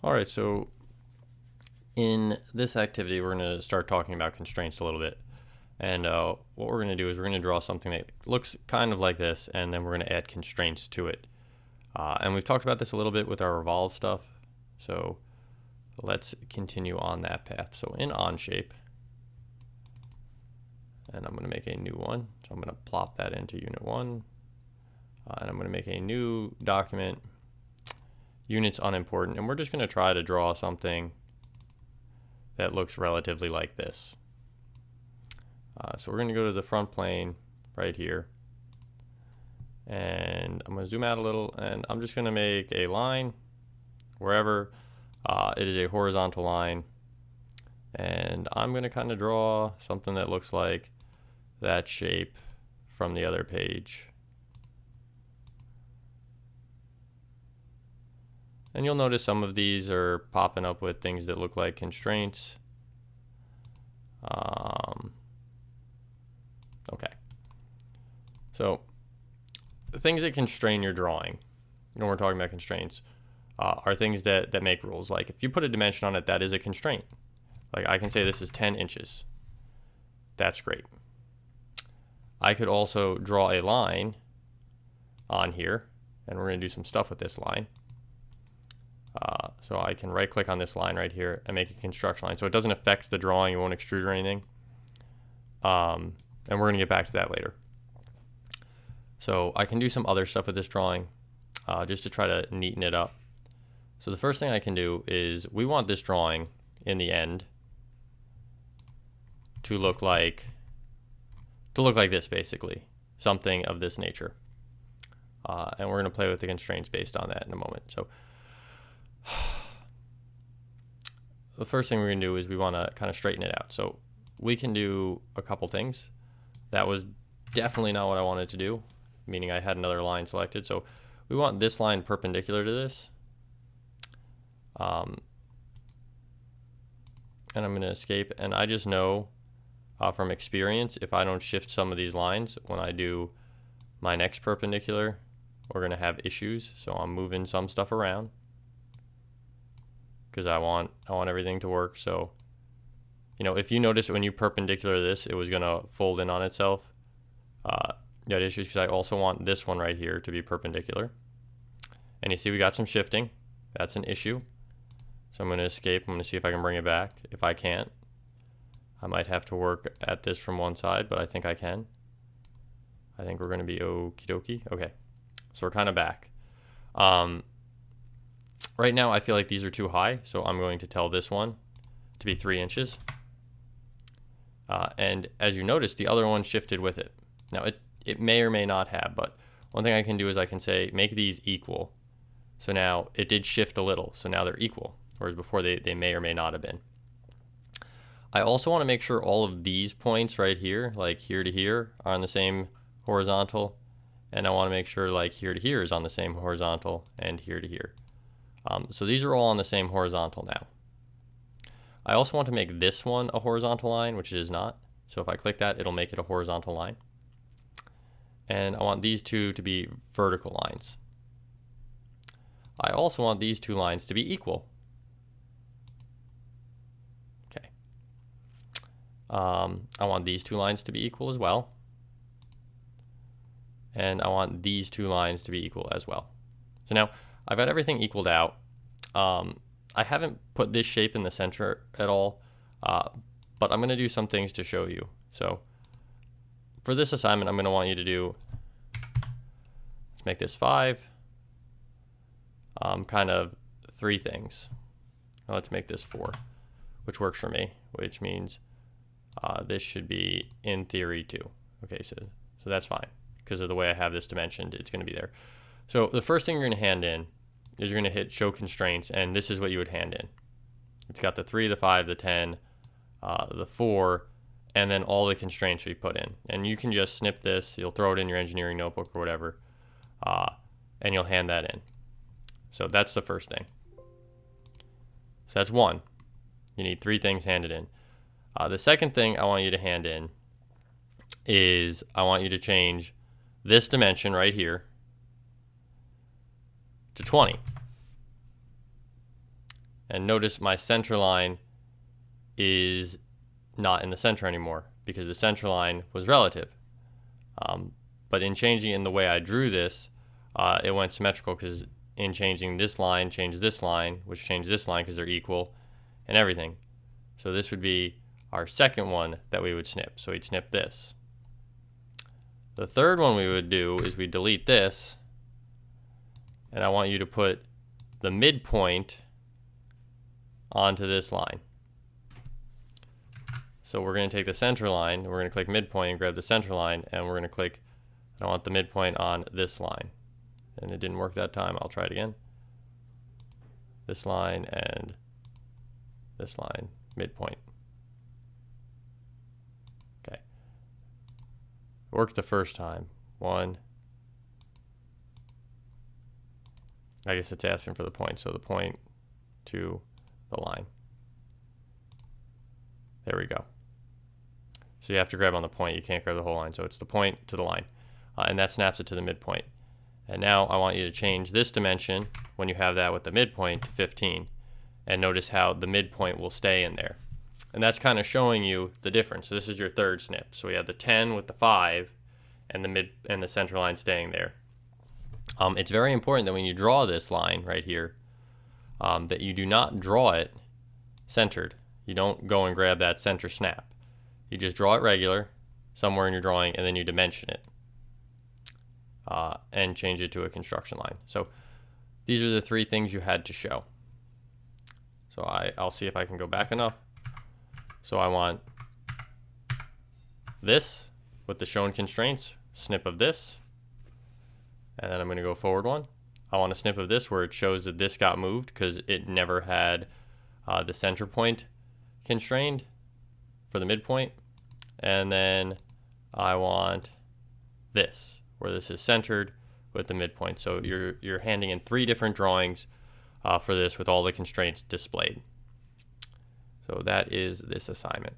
All right, so in this activity, we're going to start talking about constraints a little bit. And what we're going to do is we're going to draw something that looks kind of like this, and then we're going to add constraints to it. And we've talked about this a little bit with our revolve stuff. So let's continue on that path. So in Onshape, and I'm going to make a new one. So I'm going to plop that into unit 1. And I'm going to make a new document, units unimportant. And we're just going to try to draw something that looks relatively like this. So we're going to go to the front plane right here. And I'm going to zoom out a little, and I'm just going to make a line wherever it is a horizontal line. And I'm going to kind of draw something that looks like that shape from the other page. And you'll notice some of these are popping up with things that look like constraints. Okay. So the things that constrain your drawing, when we're talking about constraints, are things that make rules. Like if you put a dimension on it, that is a constraint. Like I can say this is 10 inches. That's great. I could also draw a line on here, and we're going to do some stuff with this line. So I can right click on this line right here and make a construction line. So it doesn't affect the drawing, it won't extrude or anything. And we're going to get back to that later. So I can do some other stuff with this drawing just to try to neaten it up. So the first thing I can do is we want this drawing in the end to look like this, basically, something of this nature. And we're going to play with the constraints based on that in a moment. So the first thing we're going to do is we want to kind of straighten it out. So we can do a couple things. That was definitely not what I wanted to do, meaning I had another line selected. So we want this line perpendicular to this. And I'm going to escape. And I just know from experience, if I don't shift some of these lines, when I do my next perpendicular, we're going to have issues. So I'm moving some stuff around because I want everything to work. So, you know, if you notice when you perpendicular this, it was going to fold in on itself. You had issues because I also want this one right here to be perpendicular. And you see we got some shifting. That's an issue. So I'm going to escape. I'm going to see if I can bring it back. If I can't, I might have to work at this from one side, but I think I can. I think we're going to be okie dokie. Okay, so we're kind of back. Right now I feel like these are too high, so I'm going to tell this one to be 3 inches. And as you notice, the other one shifted with it. Now it may or may not have, but one thing I can do is I can say make these equal. So now it did shift a little, so now they're equal, whereas before they may or may not have been. I also want to make sure all of these points right here, like here to here, are on the same horizontal, and I want to make sure like here to here is on the same horizontal, and here to here. So these are all on the same horizontal now. I also want to make this one a horizontal line, which it is not. So if I click that, it'll make it a horizontal line. And I want these two to be vertical lines. I also want these two lines to be equal. Okay. I want these two lines to be equal as well. And I want these two lines to be equal as well. So now I've got everything equaled out. I haven't put this shape in the center at all, but I'm going to do some things to show you. So for this assignment, I'm going to want you to do, let's make this 5, kind of 3 things. Now let's make this 4, which works for me, which means this should be in theory 2. Okay, so that's fine. Because of the way I have this dimensioned, it's going to be there. So the first thing you're going to hand in is you're going to hit show constraints, and this is what you would hand in. It's got the 3, the 5, the 10, the 4, and then all the constraints we put in. And you can just snip this, you'll throw it in your engineering notebook or whatever, and you'll hand that in. So that's the first thing. So that's 1. You need 3 things handed in. The second thing I want you to hand in is I want you to change this dimension right here to 20. And notice my center line is not in the center anymore because the center line was relative. But in changing in the way I drew this, it went symmetrical because in changing this line, changed this line, which changed this line because they're equal and everything. So this would be our second one that we would snip. So we'd snip this. The third one we would do is we delete this, and I want you to put the midpoint onto this line. So we're going to take the center line, we're going to click midpoint and grab the center line, and we're going to click, I want the midpoint on this line. And it didn't work that time, I'll try it again. This line and this line, midpoint. Okay. It worked the first time. One. I guess it's asking for the point, so the point to the line. There we go. So you have to grab on the point, you can't grab the whole line. So it's the point to the line, and that snaps it to the midpoint. And now I want you to change this dimension when you have that with the midpoint to 15. And notice how the midpoint will stay in there. And that's kind of showing you the difference. So this is your third snip. So we have the 10 with the 5 and the center line staying there. It's very important that when you draw this line right here, that you do not draw it centered. You don't go and grab that center snap. You just draw it regular somewhere in your drawing, and then you dimension it and change it to a construction line. So these are the three things you had to show. So I'll see if I can go back enough. So I want this with the shown constraints, snip of this, and then I'm going to go forward one. I want a snip of this where it shows that this got moved because it never had the center point constrained for the midpoint. And then I want this where this is centered with the midpoint. So you're handing in 3 different drawings for this with all the constraints displayed. So that is this assignment.